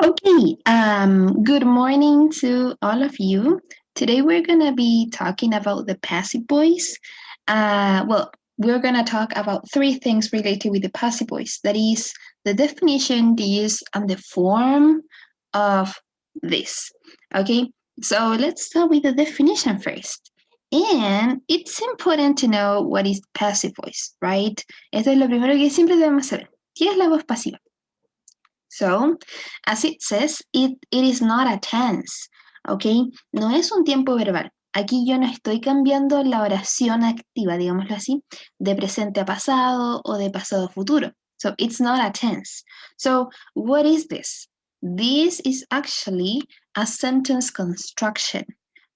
Okay, good morning to all of you. Today we're going to be talking about the passive voice. We're going to talk about three things related with the passive voice. That is the definition, the use, and the form of this. Okay, so let's start with the definition first. And it's important to know what is passive voice, right? Esto es lo primero que siempre debemos saber. ¿Qué es la voz pasiva? So, as it says, it is not a tense, ¿ok? No es un tiempo verbal. Aquí yo no estoy cambiando la oración activa, digámoslo así, de presente a pasado o de pasado a futuro. So, it's not a tense. So, what is this? This is actually a sentence construction,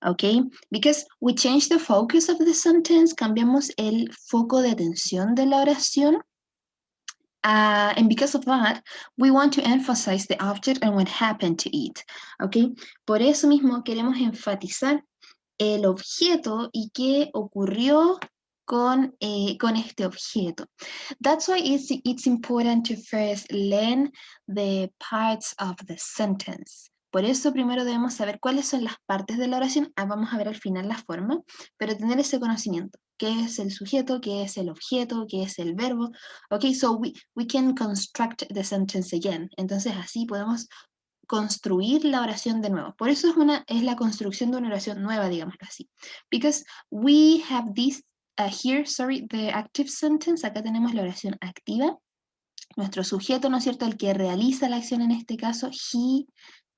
¿ok? Because we change the focus of the sentence, cambiamos el foco de atención de la oración. And because of that, we want to emphasize the object and what happened to it, ¿ok? Por eso mismo queremos enfatizar el objeto y qué ocurrió con este objeto. That's why it's important to first learn the parts of the sentence. Por eso primero debemos saber cuáles son las partes de la oración. Vamos a ver al final la forma, pero tener ese conocimiento. ¿Qué es el sujeto? ¿Qué es el objeto? ¿Qué es el verbo? Okay, so we can construct the sentence again. Entonces así podemos construir la oración de nuevo. Por eso es la construcción de una oración nueva, digámoslo así. Because we have this the active sentence. Acá tenemos la oración activa. Nuestro sujeto, ¿no es cierto? El que realiza la acción en este caso, he,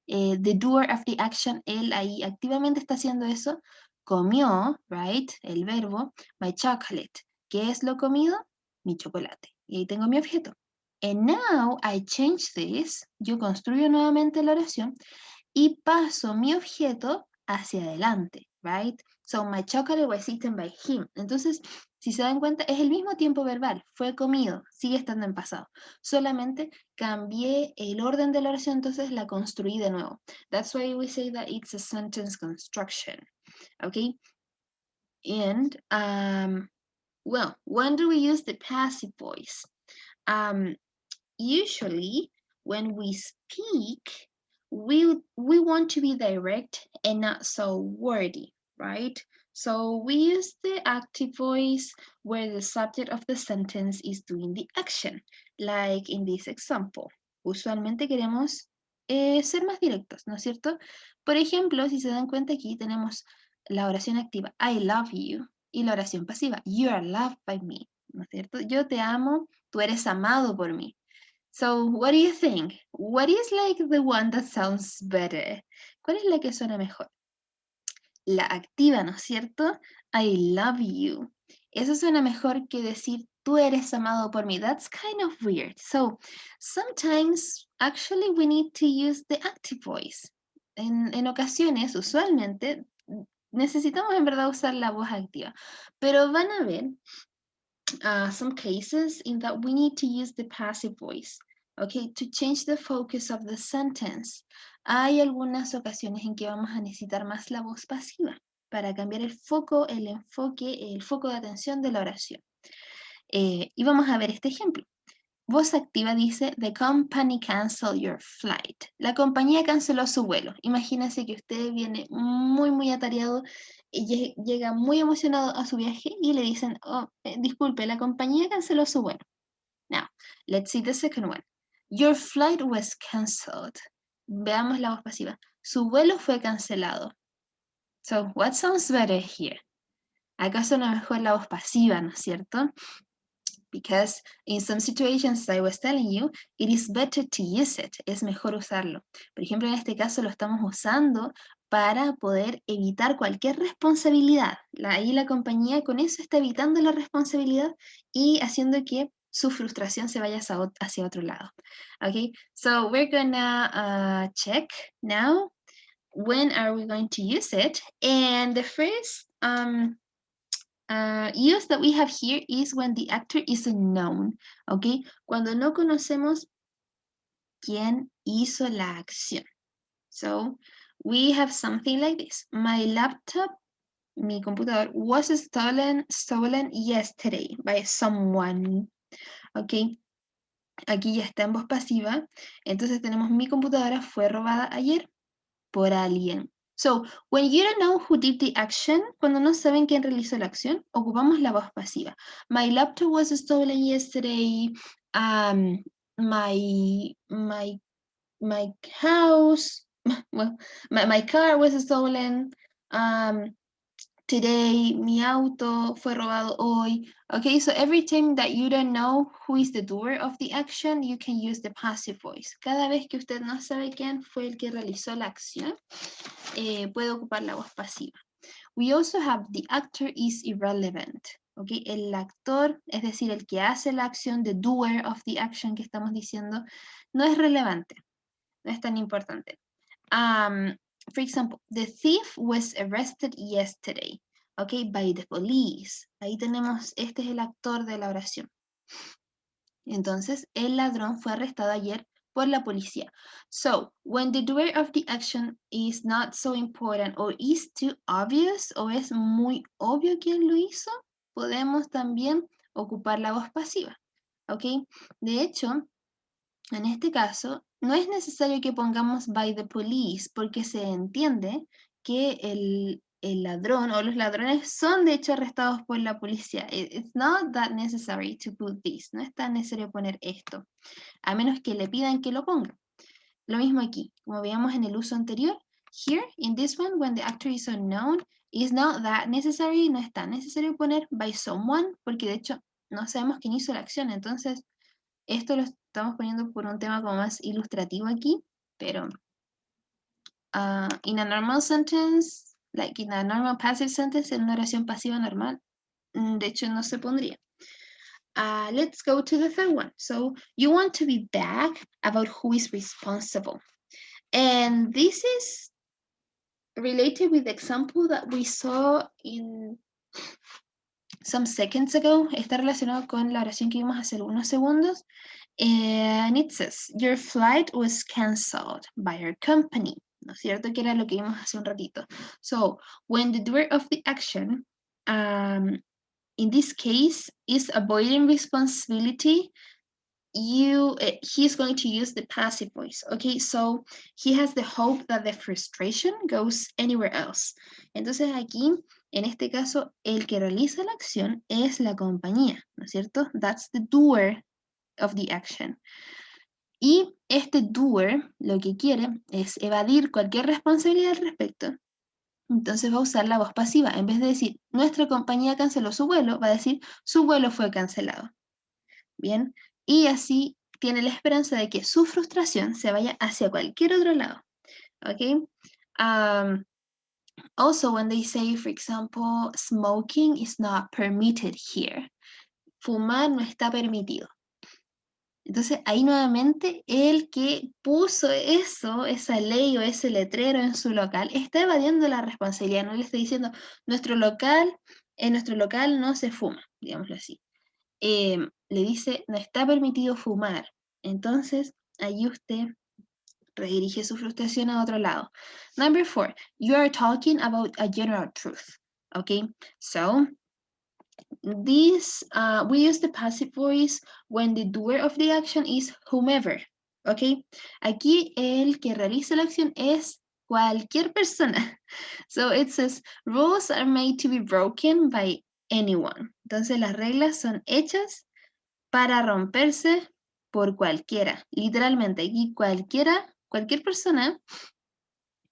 the doer of the action, él ahí activamente está haciendo eso. Comió, right? El verbo, my chocolate. ¿Qué es lo comido? Mi chocolate. Y ahí tengo mi objeto. And now I change this. Yo construyo nuevamente la oración y paso mi objeto hacia adelante, right? So my chocolate was eaten by him. Entonces, si se dan cuenta, es el mismo tiempo verbal. Fue comido, sigue estando en pasado. Solamente cambié el orden de la oración, entonces la construí de nuevo. That's why we say that it's a sentence construction, okay? And, when do we use the passive voice? Usually, when we speak, we want to be direct and not so wordy, right? So we use the active voice where the subject of the sentence is doing the action, like in this example. Usualmente queremos ser más directos, ¿no es cierto? Por ejemplo, si se dan cuenta aquí tenemos la oración activa, I love you, y la oración pasiva, you are loved by me, ¿no es cierto? Yo te amo, tú eres amado por mí. So, what do you think? What is like the one that sounds better? ¿Cuál es la que suena mejor? La activa, ¿no es cierto? I love you. Eso suena mejor que decir tú eres amado por mí. That's kind of weird. So, sometimes actually we need to use the active voice. En ocasiones, usualmente, necesitamos en verdad usar la voz activa. Pero van a ver some cases in that we need to use the passive voice, okay, to change the focus of the sentence. Hay algunas ocasiones en que vamos a necesitar más la voz pasiva para cambiar el foco, el enfoque, el foco de atención de la oración. Y vamos a ver este ejemplo. Voz activa dice, the company canceled your flight. La compañía canceló su vuelo. Imagínense que usted viene muy atareado y llega muy emocionado a su viaje y le dicen, oh, disculpe, la compañía canceló su vuelo. Now, let's see the second one. Your flight was canceled. Veamos la voz pasiva. Su vuelo fue cancelado. So, what sounds better here? Acá suena mejor la voz pasiva, ¿no es cierto? Because in some situations, as I was telling you, it is better to use it. Es mejor usarlo. Por ejemplo, en este caso lo estamos usando para poder evitar cualquier responsabilidad. Ahí la compañía con eso está evitando la responsabilidad y haciendo que su frustración se vaya hacia otro lado. Okay, so we're gonna check now when are we going to use it. And the first use that we have here is when the actor is unknown, ¿ok? Cuando no conocemos quién hizo la acción. So, we have something like this. My laptop, mi computador, was stolen yesterday by someone, ¿ok? Aquí ya está en voz pasiva. Entonces tenemos mi computadora fue robada ayer por alguien. So, when you don't know who did the action, cuando no saben quién realizó la acción, ocupamos la voz pasiva. My laptop was stolen yesterday. My house, well, my car was stolen. Today, mi auto fue robado hoy. Okay, so every time that you don't know who is the doer of the action, you can use the passive voice. Cada vez que usted no sabe quién fue el que realizó la acción, puede ocupar la voz pasiva. We also have the actor is irrelevant. Okay, el actor, es decir, el que hace la acción, the doer of the action que estamos diciendo, no es relevante, no es tan importante. For example, the thief was arrested yesterday, okay, by the police. Ahí tenemos, este es el actor de la oración. Entonces, el ladrón fue arrestado ayer por la policía. So, when the doer of the action is not so important or is too obvious, o es muy obvio quién lo hizo, podemos también ocupar la voz pasiva, okay. De hecho, en este caso, no es necesario que pongamos by the police porque se entiende que el ladrón o los ladrones son de hecho arrestados por la policía. It's not that necessary to put this. No es tan necesario poner esto, a menos que le pidan que lo ponga. Lo mismo aquí, como veíamos en el uso anterior. Here, in this one, when the actor is unknown, is not that necessary. No es tan necesario poner by someone porque de hecho no sabemos quién hizo la acción. Entonces, esto lo estamos poniendo por un tema como más ilustrativo aquí, pero in a normal sentence, like in a normal passive sentence, en una oración pasiva normal, de hecho no se pondría. Let's go to the third one. So, you want to be back about who is responsible. And this is related with the example that we saw in some seconds ago. Está relacionado con la oración que vimos hace algunos segundos. And it says, your flight was canceled by your company. ¿No es cierto? Que era lo que vimos hace un ratito. So, when the doer of the action, in this case, is avoiding responsibility, he's going to use the passive voice. Okay, so he has the hope that the frustration goes anywhere else. Entonces aquí, en este caso, el que realiza la acción es la compañía, ¿no es cierto? That's the doer of the action. Y este doer lo que quiere es evadir cualquier responsabilidad al respecto. Entonces va a usar la voz pasiva. En vez de decir, nuestra compañía canceló su vuelo, va a decir, su vuelo fue cancelado. Bien, y así tiene la esperanza de que su frustración se vaya hacia cualquier otro lado. ¿Ok? Also, when they say, for example, smoking is not permitted here. Fumar no está permitido. Entonces, ahí nuevamente, el que puso eso, esa ley o ese letrero en su local, está evadiendo la responsabilidad. No le está diciendo, en nuestro local no se fuma, digámoslo así. Le dice, no está permitido fumar. Entonces, ahí usted redirige su frustración a otro lado. Number 4, you are talking about a general truth. Okay, so this, we use the passive voice when the doer of the action is whomever. Okay, aquí el que realiza la acción es cualquier persona. So it says, rules are made to be broken by anyone. Entonces las reglas son hechas para romperse por cualquiera. Literalmente, aquí cualquier persona,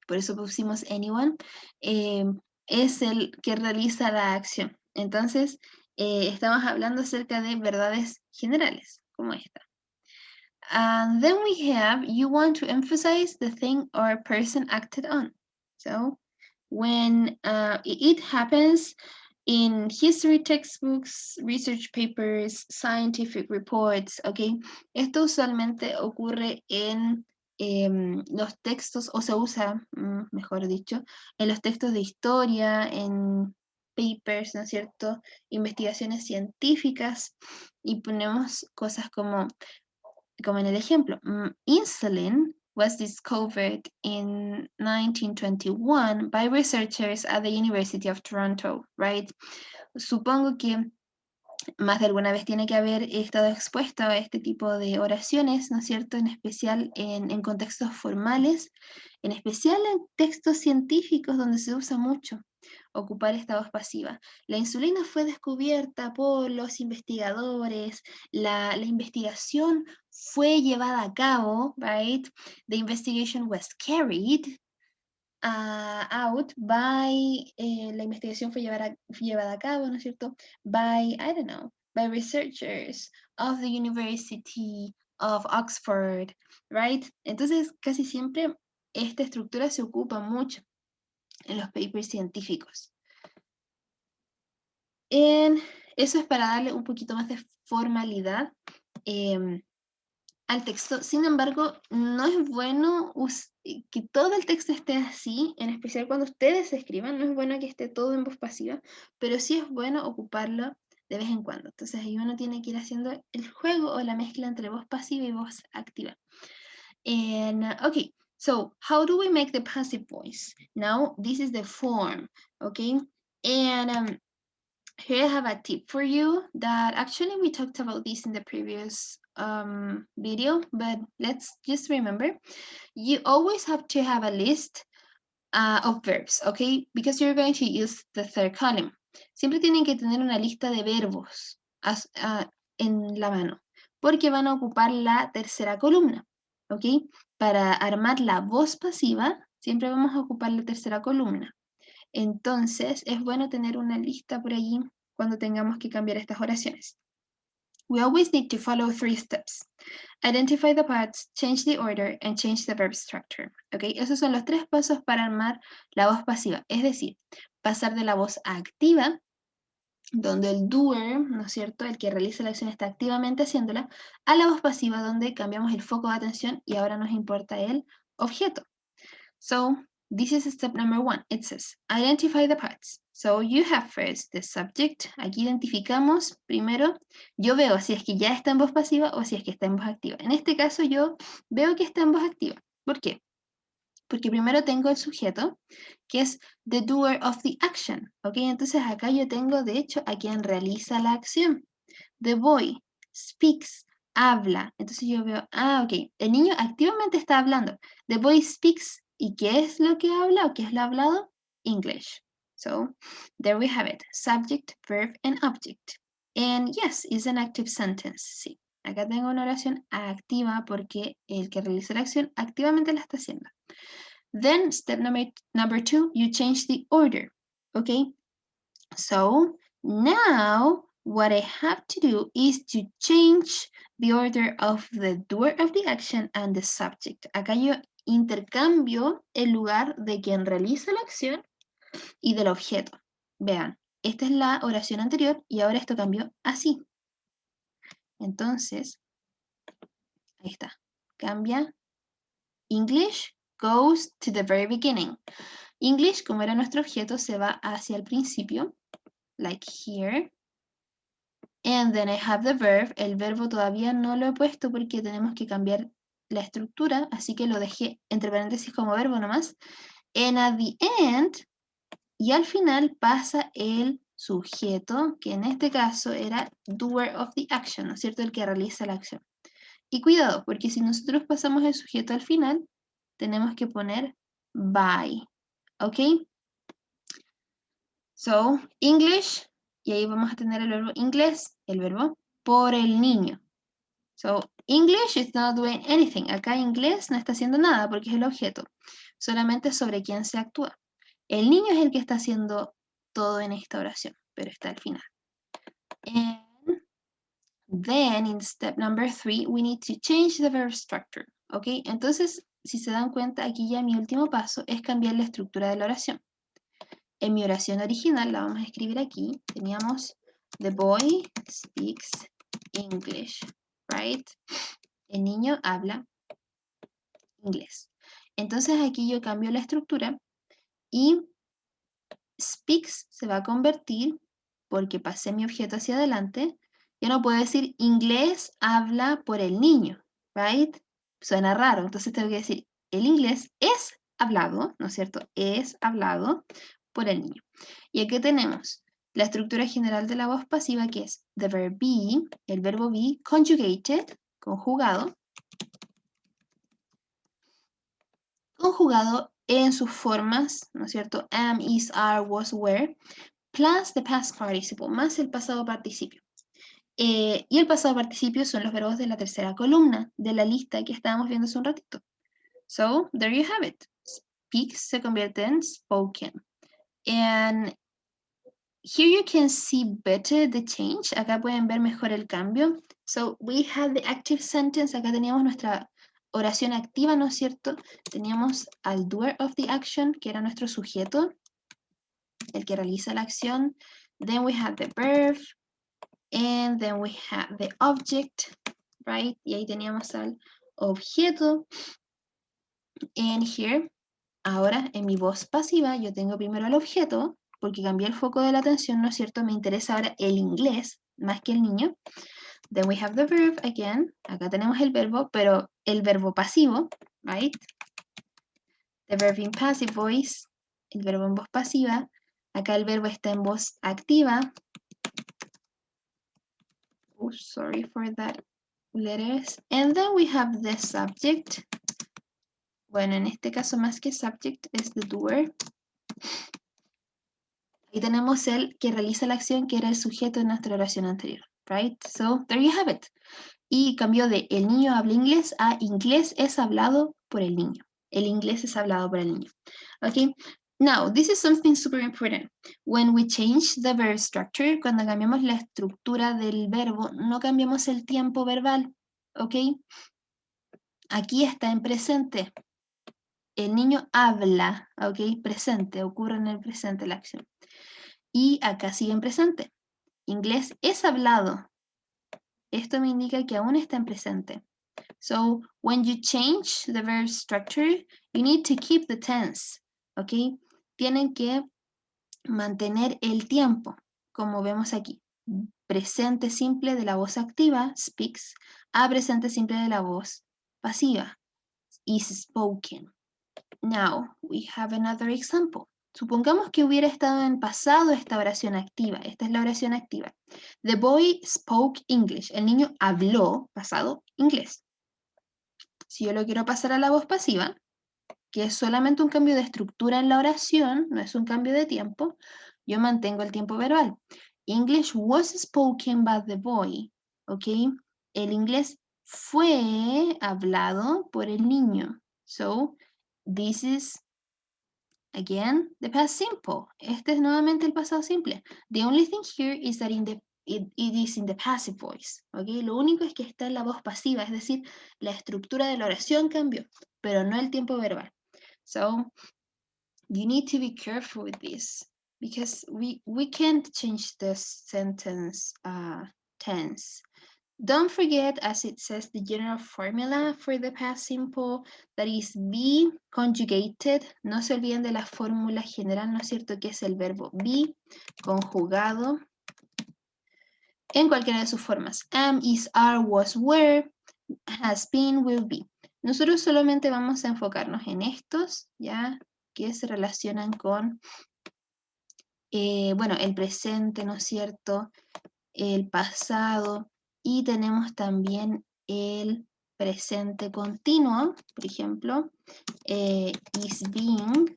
por eso pusimos anyone, es el que realiza la acción. Entonces, estamos hablando acerca de verdades generales, como esta. And then we have, you want to emphasize the thing or person acted on. So, when it happens in history textbooks, research papers, scientific reports, ¿ok? Esto usualmente ocurre en los textos, o se usa, mejor dicho, en los textos de historia, en papers, ¿no es cierto? Investigaciones científicas, y ponemos cosas como en el ejemplo, insulin was discovered in 1921 by researchers at the University of Toronto, right? Supongo que más de alguna vez tiene que haber estado expuesto a este tipo de oraciones, ¿no es cierto? En especial en contextos formales, en especial en textos científicos donde se usa mucho ocupar esta voz pasiva. La insulina fue descubierta por los investigadores, la investigación fue llevada a cabo, right? The investigation was carried out by, la investigación fue llevada a cabo, ¿no es cierto? By, I don't know, by researchers of the University of Oxford, right? Entonces, casi siempre esta estructura se ocupa mucho en los papers científicos. Eso es para darle un poquito más de formalidad al texto. Sin embargo, no es bueno que todo el texto esté así, en especial cuando ustedes escriban, no es bueno que esté todo en voz pasiva, pero sí es bueno ocuparlo de vez en cuando. Entonces ahí uno tiene que ir haciendo el juego o la mezcla entre voz pasiva y voz activa. Okay, so how do we make the passive voice? Now, this is the form, okay? And here I have a tip for you that actually we talked about this in the previous video, but let's just remember, you always have to have a list of verbs, okay? Because you're going to use the third column. Siempre tienen que tener una lista de verbos en la mano, porque van a ocupar la tercera columna, ¿ok? Para armar la voz pasiva, siempre vamos a ocupar la tercera columna. Entonces, es bueno tener una lista por allí cuando tengamos que cambiar estas oraciones. We always need to follow 3 steps. Identify the parts, change the order, and change the verb structure. ¿Okay? Esos son los 3 pasos para armar la voz pasiva. Es decir, pasar de la voz activa, donde el doer, ¿no es cierto?, el que realiza la acción está activamente haciéndola, a la voz pasiva, donde cambiamos el foco de atención y ahora nos importa el objeto. So, this is step number 1. It says, identify the parts. So, you have first the subject. Aquí identificamos primero, yo veo si es que ya está en voz pasiva o si es que está en voz activa. En este caso, yo veo que está en voz activa. ¿Por qué? Porque primero tengo el sujeto, que es the doer of the action. ¿Ok? Entonces, acá yo tengo, de hecho, a quien realiza la acción. The boy speaks, habla. Entonces yo veo, ok, el niño activamente está hablando. The boy speaks. ¿Y qué es lo que habla o qué es lo hablado? English. So, there we have it. Subject, verb, and object. And yes, it's an active sentence. Sí, acá tengo una oración activa porque el que realiza la acción activamente la está haciendo. Then, step number 2, you change the order. Okay? So, now what I have to do is to change the order of the doer of the action and the subject. Acá yo intercambio el lugar de quien realiza la acción y del objeto. Vean, esta es la oración anterior y ahora esto cambió así. Entonces, ahí está. Cambia. English goes to the very beginning. English, como era nuestro objeto, se va hacia el principio, like here. And then I have the verb. El verbo todavía no lo he puesto porque tenemos que cambiar la estructura, así que lo dejé entre paréntesis como verbo nomás. And at the end, y al final pasa el sujeto, que en este caso era doer of the action, ¿no es cierto? El que realiza la acción. Y cuidado, porque si nosotros pasamos el sujeto al final, tenemos que poner by, ¿ok? So, English, y ahí vamos a tener el verbo inglés, el verbo por el niño. So, English is not doing anything. Acá inglés no está haciendo nada porque es el objeto. Solamente sobre quién se actúa. El niño es el que está haciendo todo en esta oración, pero está al final. And then in step number 3, we need to change the verb structure. ¿Ok? Entonces, si se dan cuenta, aquí ya mi último paso es cambiar la estructura de la oración. En mi oración original, la vamos a escribir aquí, teníamos the boy speaks English, right? El niño habla inglés. Entonces aquí yo cambio la estructura y speaks se va a convertir, porque pasé mi objeto hacia adelante, yo no puedo decir inglés habla por el niño, right? Suena raro, entonces tengo que decir el inglés es hablado, ¿no es cierto? Es hablado por el niño. Y aquí tenemos la estructura general de la voz pasiva, que es the verb be, el verbo be, conjugated, conjugado en sus formas, ¿no es cierto? Am, is, are, was, were, plus the past participle, más el pasado participio. Y el pasado participio son los verbos de la tercera columna de la lista que estábamos viendo hace un ratito. So, there you have it. Speak se convierte en spoken. And here you can see better the change. Acá pueden ver mejor el cambio. So, we have the active sentence. Acá teníamos nuestra oración activa, ¿no es cierto? Teníamos al doer of the action, que era nuestro sujeto, el que realiza la acción. Then we have the verb. And then we have the object, right? Y ahí teníamos al objeto. And here, ahora en mi voz pasiva, yo tengo primero el objeto, porque cambié el foco de la atención, ¿no es cierto? Me interesa ahora el inglés, más que el niño. Then we have the verb again. Acá tenemos el verbo, pero el verbo pasivo, right? The verb in passive voice, el verbo en voz pasiva. Acá el verbo está en voz activa. Oh, sorry for that letters. And then we have the subject. Bueno, en este caso más que subject es the doer. Y tenemos el que realiza la acción, que era el sujeto de nuestra oración anterior, right? So, there you have it. Y cambió de el niño habla inglés a inglés es hablado por el niño. El inglés es hablado por el niño. Okay? Now, this is something super important. When we change the verb structure, cuando cambiamos la estructura del verbo, no cambiamos el tiempo verbal, ¿ok? Aquí está en presente. El niño habla, ¿ok? Presente, ocurre en el presente la acción. Y acá sigue en presente. Inglés es hablado. Esto me indica que aún está en presente. So, when you change the verb structure, you need to keep the tense, ¿ok? Tienen que mantener el tiempo, como vemos aquí. Presente simple de la voz activa, speaks, a presente simple de la voz pasiva, is spoken. Now, we have another example. Supongamos que hubiera estado en pasado esta oración activa. Esta es la oración activa. The boy spoke English. El niño habló, pasado, inglés. Si yo lo quiero pasar a la voz pasiva, que es solamente un cambio de estructura en la oración, no es un cambio de tiempo, yo mantengo el tiempo verbal. English was spoken by the boy. ¿Ok? El inglés fue hablado por el niño. So, this is, again, the past simple. Este es nuevamente el pasado simple. The only thing here is that it is in the passive voice. ¿Ok? Lo único es que está en la voz pasiva, es decir, la estructura de la oración cambió, pero no el tiempo verbal. So, you need to be careful with this because we can't change the sentence tense. Don't forget, as it says, the general formula for the past simple, that is be conjugated. No se olviden de la fórmula general, ¿no es cierto? Que es el verbo be conjugado en cualquiera de sus formas. Am, is, are, was, were, has been, will be. Nosotros solamente vamos a enfocarnos en estos, ¿ya? Que se relacionan con, bueno, el presente, ¿no es cierto? El pasado, y tenemos también el presente continuo, por ejemplo, is being,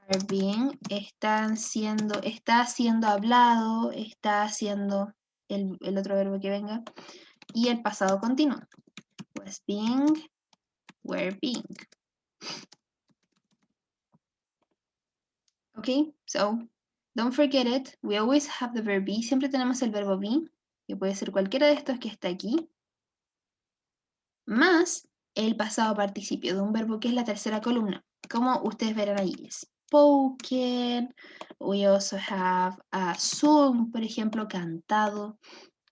are being, está siendo hablado, está haciendo el otro verbo que venga, y el pasado continuo, was being, were being. Okay, so don't forget it. We always have the verb be. Siempre tenemos el verbo be, que puede ser cualquiera de estos que está aquí, más el pasado participio de un verbo que es la tercera columna. Como ustedes verán ahí, spoken. We also have sung, por ejemplo, cantado.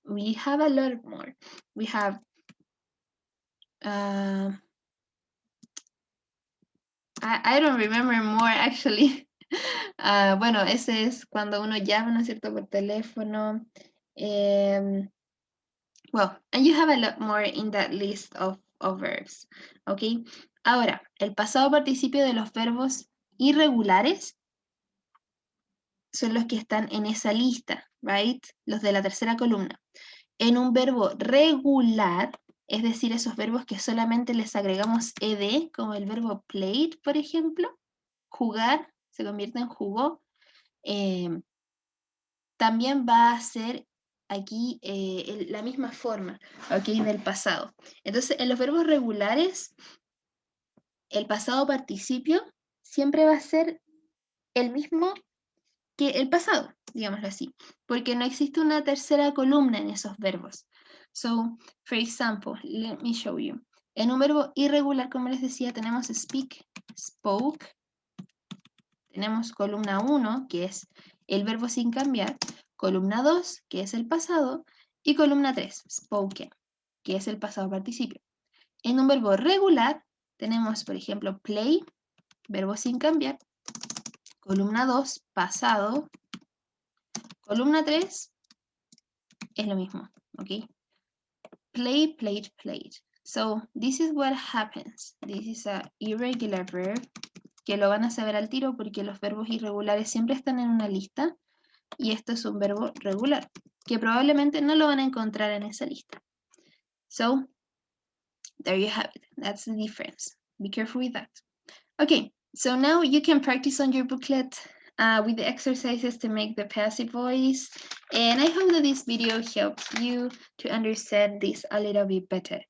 We have a lot more. We have I don't remember more actually. Bueno, ese es cuando uno llama, ¿no es cierto?, por teléfono. Well, and you have a lot more in that list of verbs, ¿ok? Ahora, el pasado participio de los verbos irregulares son los que están en esa lista, right? Los de la tercera columna. En un verbo regular, es decir, esos verbos que solamente les agregamos ed, como el verbo played, por ejemplo, jugar, se convierte en jugó, también va a ser aquí la misma forma, ¿ok? Del pasado. Entonces, en los verbos regulares, el pasado participio siempre va a ser el mismo que el pasado, digámoslo así, porque no existe una tercera columna en esos verbos. So, for example, let me show you. En un verbo irregular, como les decía, tenemos speak, spoke, tenemos columna 1, que es el verbo sin cambiar, columna 2, que es el pasado, y columna 3, spoken, que es el pasado participio. En un verbo regular, tenemos, por ejemplo, play, verbo sin cambiar, columna 2, pasado, columna 3, es lo mismo, ¿ok? Play, played, played. So, this is what happens. This is a irregular verb, que lo van a saber al tiro porque los verbos irregulares siempre están en una lista, y esto es un verbo regular, que probablemente no lo van a encontrar en esa lista. So, there you have it. That's the difference. Be careful with that. Okay, so now you can practice on your booklet with the exercises to make the passive voice. And I hope that this video helps you to understand this a little bit better.